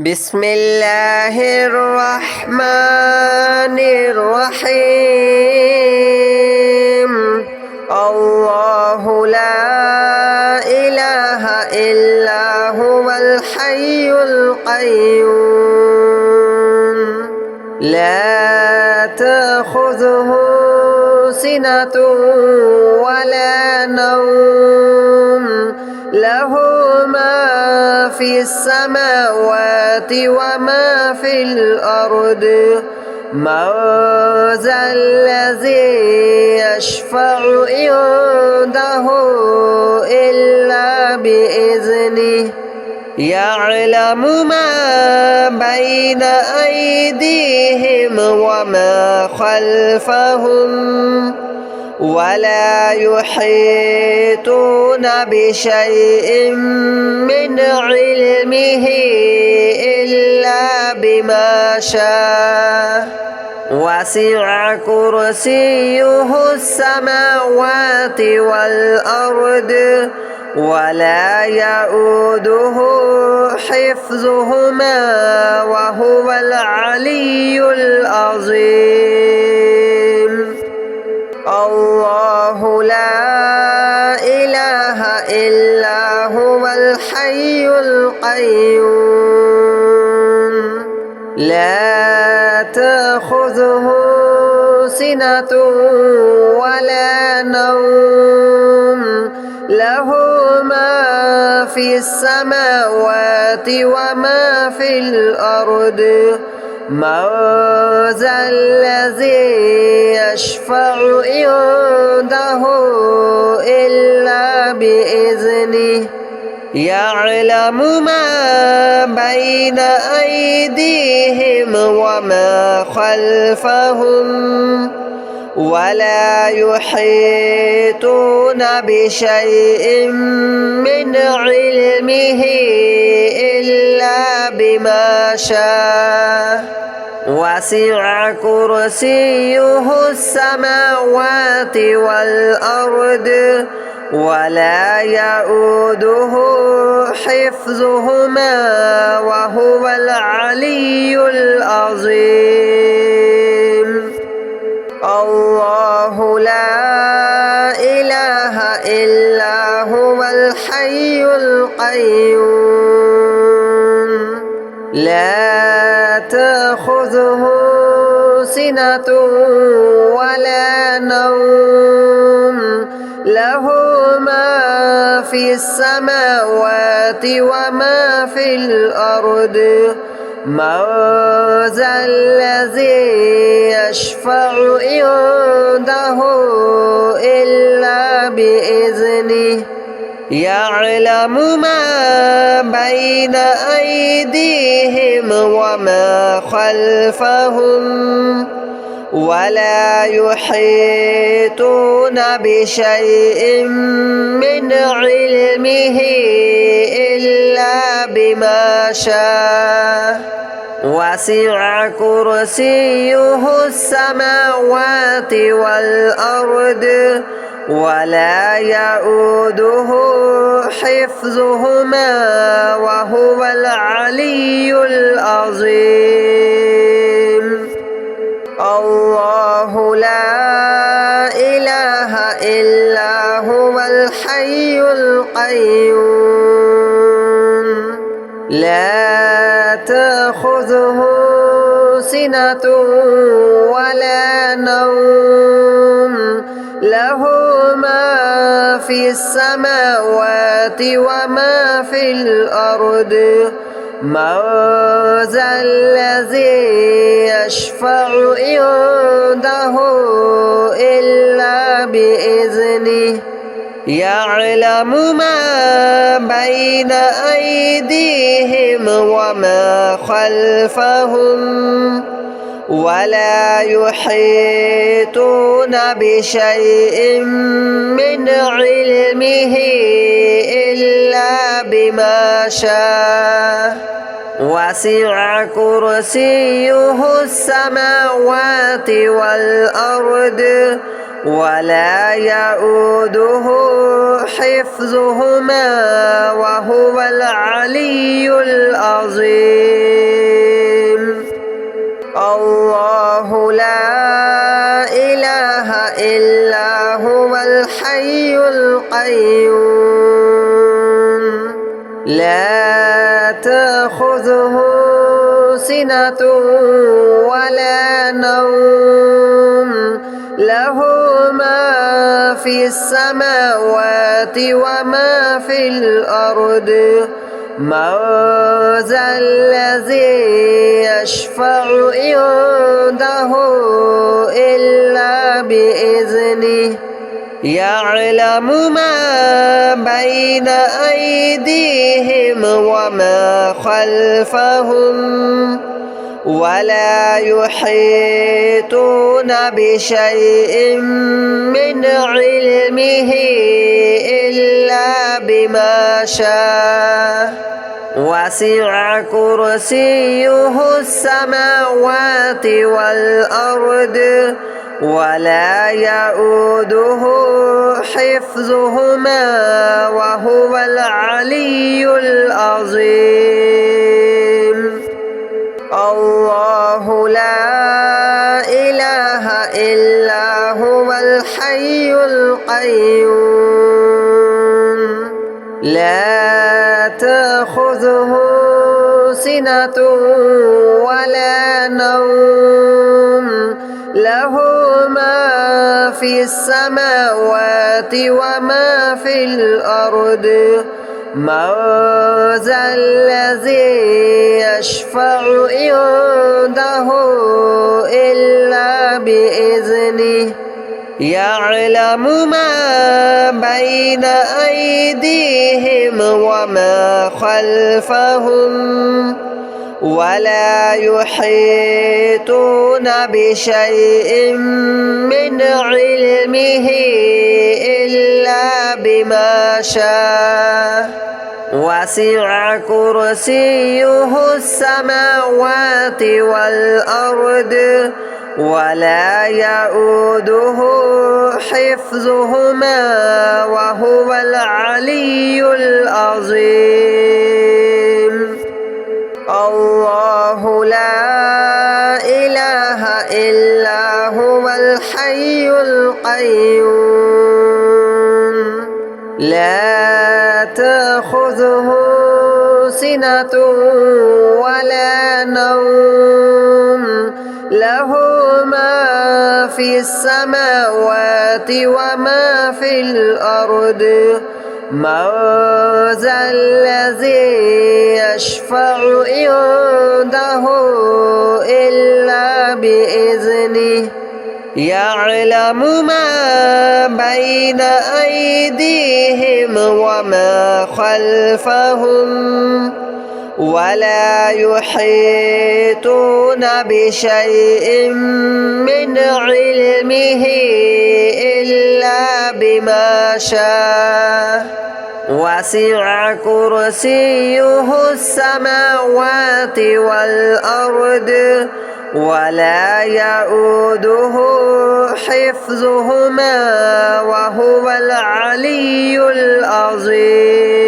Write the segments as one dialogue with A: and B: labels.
A: بسم الله الرحمن الرحيم. الله لا إله إلا هو الحي القيوم لا تأخذه سنة ولا نوم له ما في السماوات وما في الأرض من ذا الذي يشفع عنده إلا بإذنه يعلم ما بين أيديهم وما خلفهم ولا يحيطون بشيء من علمه إلا بما شاء وسع كرسيه السماوات والأرض ولا يؤوده حفظهما وهو العلي العظيم. الله لا إله إلا هو الحي القيوم لا تأخذه سنة ولا نوم له ما في السماوات وما في الأرض من ذا الذي يشفع عنده إلا بإذنه يعلم ما بين أيديهم وما خلفهم ولا يحيطون بشيء من علمه إلا بما شاء وسع كرسيه السماوات والأرض ولا يؤوده حفظهما وهو العلي العظيم. الله لا إله إلا هو الحي القيوم لا تأخذه سنة ولا نوم له ما في السماوات وما في الأرض من ذا الذي يشفع عنده إلا بإذنه يعلم ما بين أيديهم وما خلفهم ولا يحيطون بشيء من علمه إلا بما شاء وسع كرسيه السماوات والأرض ولا يؤوده حفظهما وهو العلي العظيم. الله لا إله إلا هو الحي القيوم لا تأخذه سنة ولا نوم له ما في السماوات وما في الأرض من ذا الذي يشفع عنده إلا بإذنه يعلم ما بين أيديهم وما خلفهم ولا يحيطون بشيء من علمه إلا بما شاء وسع كرسيه السماوات والأرض ولا يؤوده حفظهما وهو العلي العظيم. القيوم لا تأخذه سنة ولا نوم له ما في السماوات وما في الأرض من ذا الذي يشفع عنده إلا بإذنه يعلم ما بين أيديهم وما خلفهم ولا يحيطون بشيء من علمه إلا بما شاء وسع كرسيه السماوات والأرض ولا يؤوده حفظهما وهو العلي العظيم الله لا إله إلا هو الحي القيوم لا تأخذه سنة ولا نوم له ما في السماوات وما في الأرض من ذا الذي يشفع عنده إلا بإذنه يعلم ما بين أيديهم وما خلفهم ولا يحيطون بشيء من علمه إلا بما شاء وسع كرسيه السماوات والأرض ولا يؤوده حفظهما وهو العلي العظيم الله لا إله إلا هو الحي القيوم لا تأخذه سنة ولا نوم له ما في السماوات وما في الأرض من ذا الذي يشفع عنده إلا بإذنه يعلم ما بين أيديهم وما خلفهم ولا يحيطون بشيء من علمه إلا بما شاء وسع كرسيه السماوات والأرض ولا يؤوده حفظهما وهو العلي العظيم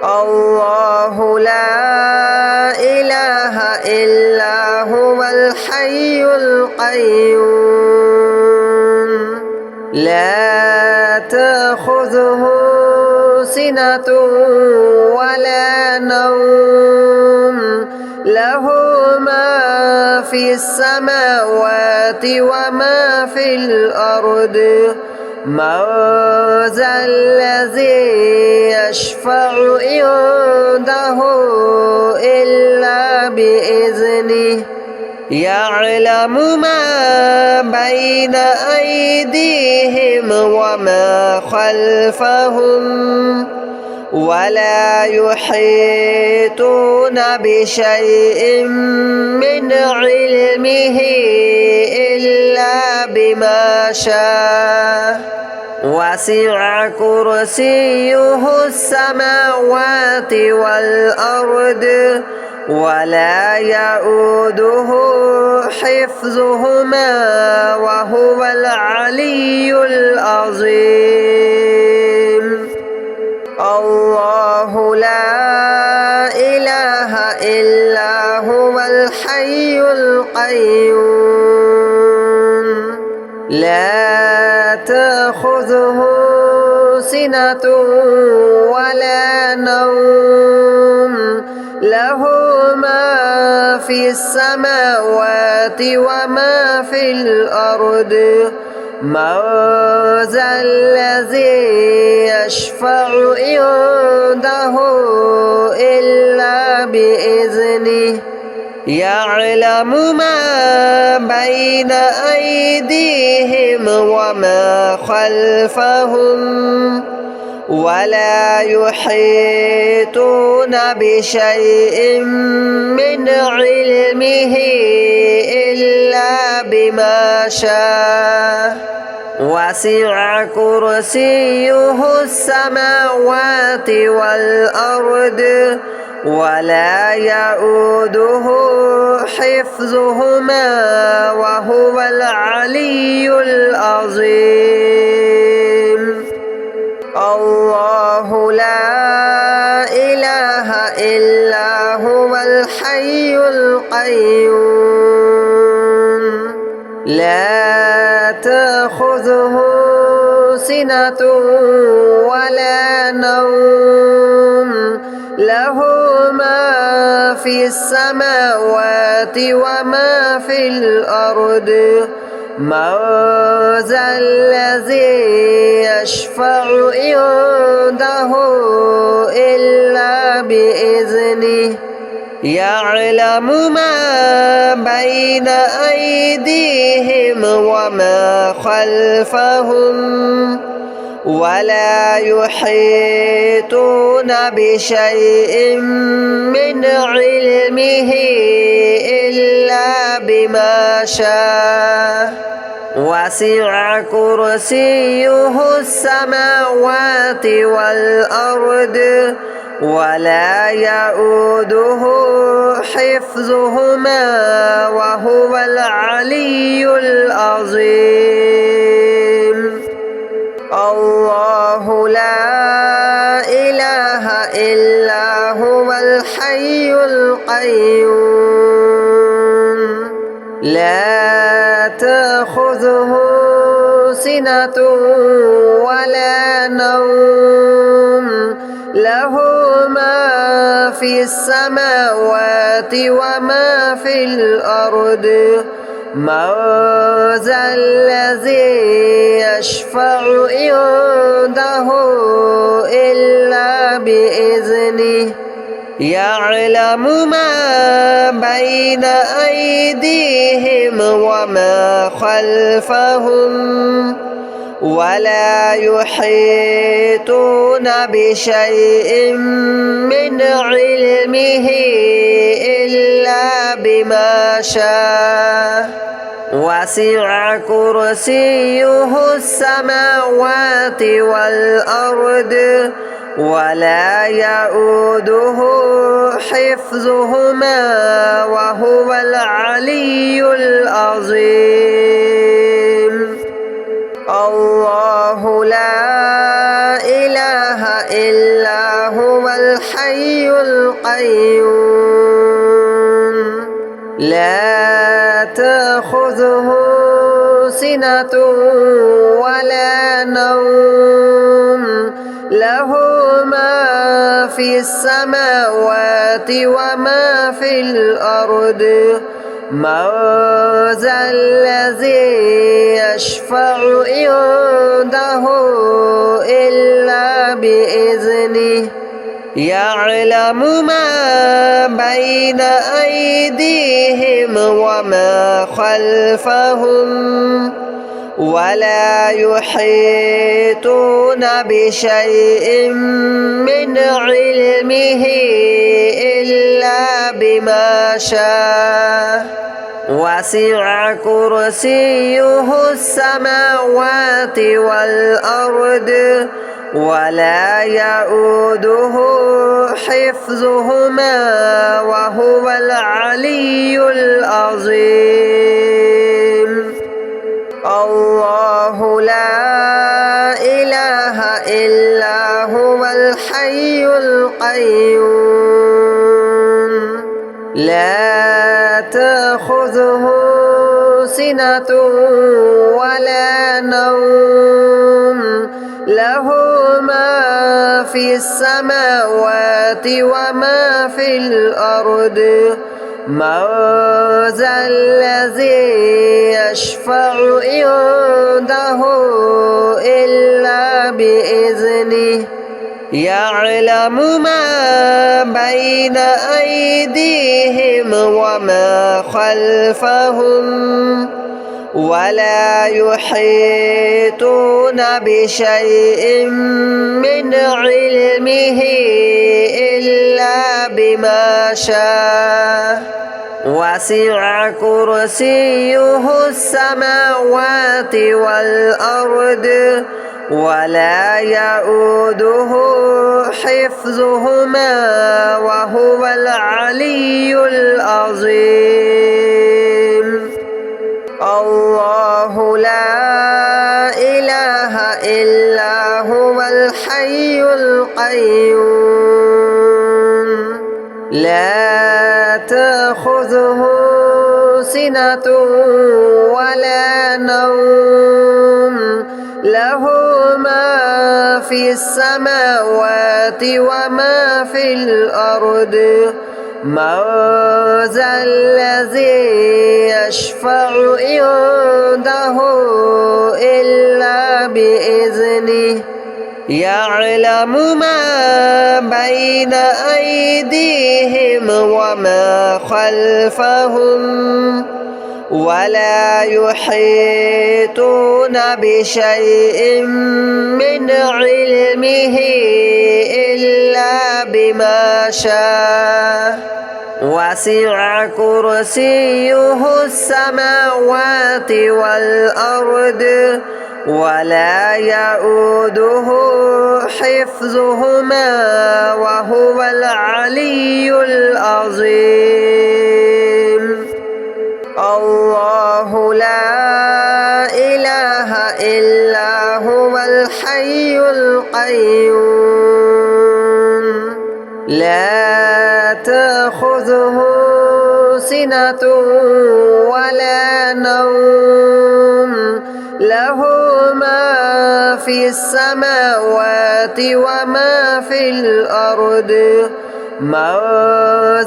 A: الله لا إله إلا هو الحي القيوم لا تأخذه سنة ولا نوم له ما في السماوات وما في الأرض من ذا الذي يشفع عنده إلا بإذنه يعلم ما بين أيديهم وما خلفهم ولا يحيطون بشيء من علمه إلا بما شاء وسع كرسيه السماوات والأرض ولا يؤوده حفظهما وهو العلي العظيم الله لا إله إلا هو الحي القيوم لا تأخذه سنة ولا نوم له ما في السماوات وما في الأرض من ذا الذي يشفع عنده إلا بإذنه يعلم ما بين أيديهم وما خلفهم ولا يحيطون بشيء من علمه إلا بما شاء وسع كرسيه السماوات والأرض ولا يؤوده حفظهما وهو العلي العظيم الله لا إله إلا هو الحي القيوم لا تأخذه سنة ولا نوم له ما في السماوات وما في الأرض من ذا الذي يشفع عنده إلا بإذنه يعلم ما بين أيديهم وما خلفهم ولا يحيطون بشيء من علمه إلا بما شاء وسع كرسيه السماوات والأرض ولا يؤوده حفظهما وهو العلي العظيم الله لا إله إلا هو الحي القيوم لا تأخذه سنة ولا نوم له ما في السماوات وما في الأرض من ذا الذي يشفع عنده إلا بإذنه يعلم ما بين أيديهم وما خلفهم ولا يحيطون بشيء من علمه إلا بما شاء وسع كرسيه السماوات والأرض ولا يؤوده حفظهما وهو العلي العظيم الله لا إله إلا هو الحي القيوم لا تأخذه سنة ولا نوم له ما في السماوات وما في الأرض من ذا الذي يشفع عنده إلا بإذنه يعلم ما بين أيديهم وما خلفهم ولا يحيطون بشيء من علمه إلا بما شاء وسع كرسيه السماوات والأرض ولا يؤوده حفظهما وهو العلي العظيم الله لا إله إلا هو الحي القيوم لا تأخذه سنة ولا نوم له ما في السماوات وما في الأرض من ذا الذي يشفع عنده إلا بإذنه يعلم ما بين أيديهم وما خلفهم ولا يحيطون بشيء من علمه إلا بما شاء وسع كرسيه السماوات والأرض ولا يؤوده حفظهما وهو العلي العظيم الله لا إله إلا هو الحي القيوم لا تأخذه سنة ولا نوم له ما في السماوات وما في الأرض من ذا الذي يشفع عنده إلا بإذنه يعلم ما بين أيديهم وما خلفهم ولا يحيطون بشيء من علمه إلا بما شاء وسع كرسيه السماوات والأرض ولا يؤوده حفظهما وهو العلي العظيم الله لا إله إلا هو الحي القيوم لا تأخذه سنة ولا نوم له ما في السماوات وما في الأرض من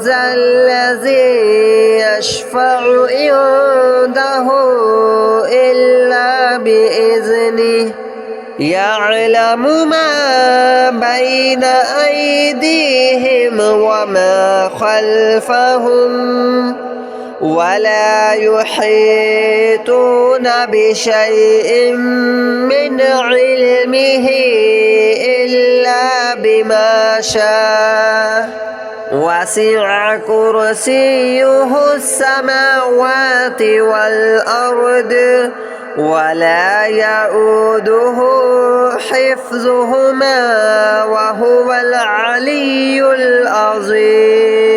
A: ذا الذي يشفع عنده إلا بإذنه يعلم ما بين أيديهم وما خلفهم ولا يحيطون بشيء من علمه إلا بما شاء وسع كرسيه السماوات والأرض ولا يؤوده حفظهما وهو العلي العظيم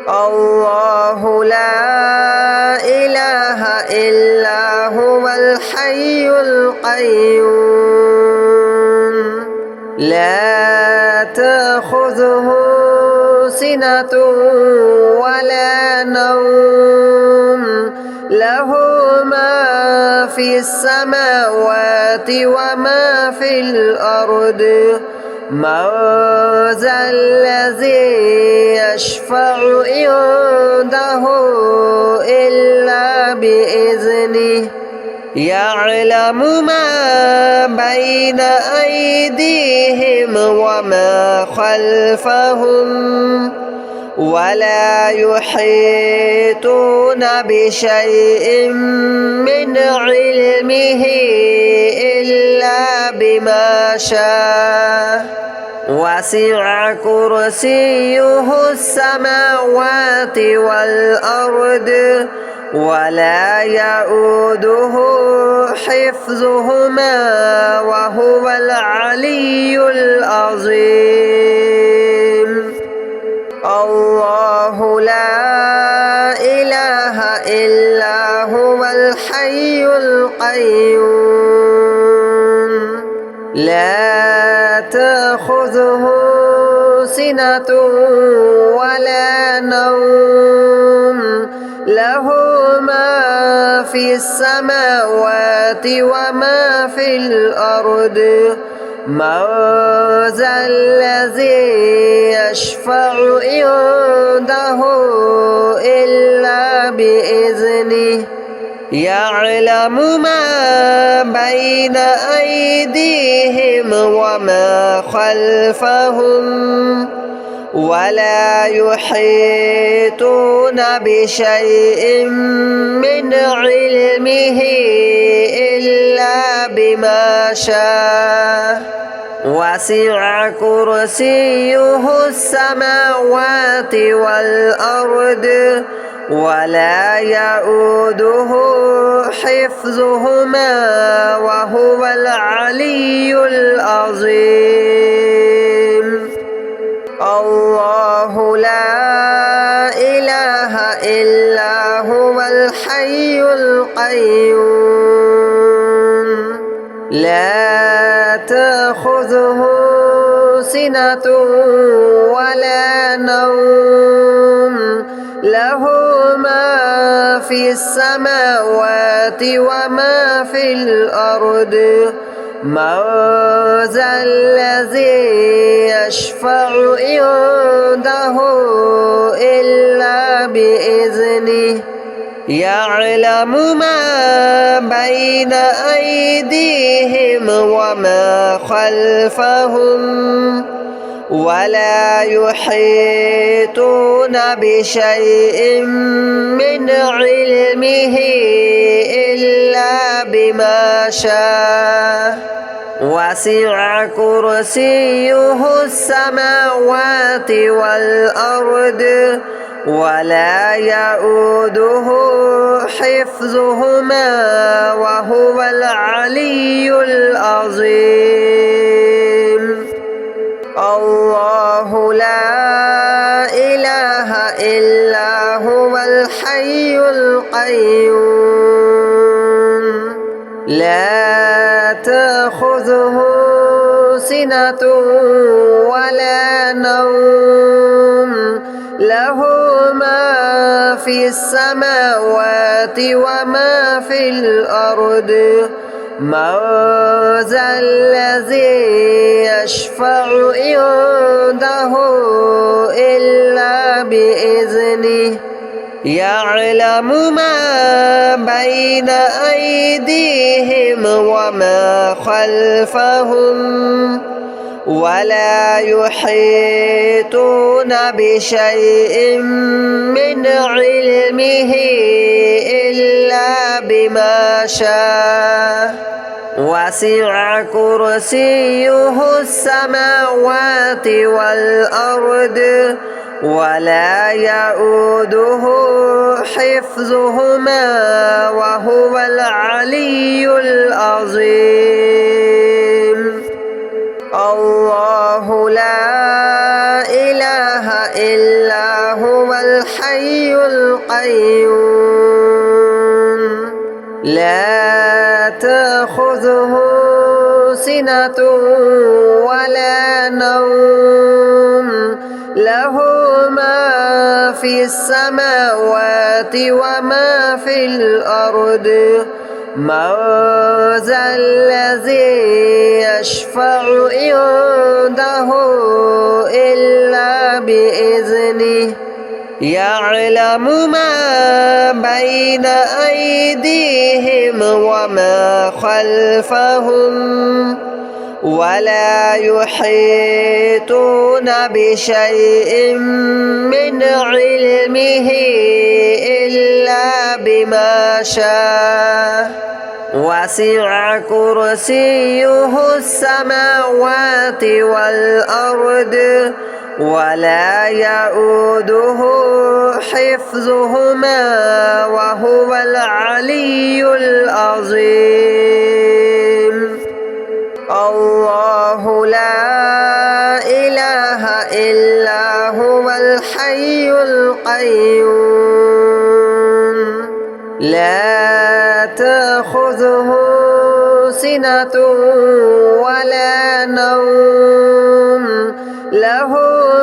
A: الله لا إله إلا هو الحي القيوم لا تأخذه سنة ولا نوم له ما في السماوات وما في الأرض من ذا الذي يشفع عنده إلا بإذنه يعلم ما بين أيديهم وما خلفهم ولا يحيطون بشيء من علمه إلا بما شاء وسع كرسيه السماوات والأرض ولا يؤوده حفظهما وهو العلي العظيم الله لا إله إلا هو الحي القيوم لا تأخذه سنة ولا نوم له ما في في السماوات وما في الأرض من ذا الذي يشفع عنده إلا بإذنه يعلم ما بين أيديهم وما خلفهم ولا يحيطون بشيء من علمه إلا بما شاء وسع كرسيه السماوات والأرض ولا يؤوده حفظهما وهو العلي العظيم الله لا إله إلا هو الحي القيوم لا تأخذه سنة ولا نوم له ما في السماوات وما في الأرض من ذا الذي يشفع عنده إلا بإذنه يعلم ما بين أيديهم وما خلفهم ولا يحيطون بشيء من علمه إلا بما شاء وسع كرسيه السماوات والأرض ولا يؤوده حفظهما وهو العلي العظيم الله لا إله إلا هو الحي القيوم لا تأخذه سنة ولا نوم له ما في السماوات وما في الأرض من ذا الذي يشفع عنده إلا بإذنه يعلم ما بين أيديهم وما خلفهم ولا يحيطون بشيء من علمه إلا بما شاء وسع كرسيه السماوات والأرض ولا يؤوده حفظهما وهو العلي العظيم الله لا إله إلا هو الحي القيوم لا تأخذه سنة ولا نوم له ما في السماوات وما في الأرض من ذا الذي يشفع عنده إلا بإذنه يعلم ما بين أيديهم وما خلفهم ولا يحيطون بشيء من علمه إلا بما شاء وسع كرسيه السماوات والأرض ولا يؤوده حفظهما وهو العلي العظيم الله لا إله إلا هو الحي القيوم لا تأخذه سنة ولا نوم له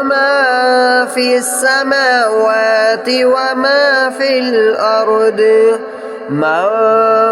A: ما في السماوات وما في الأرض من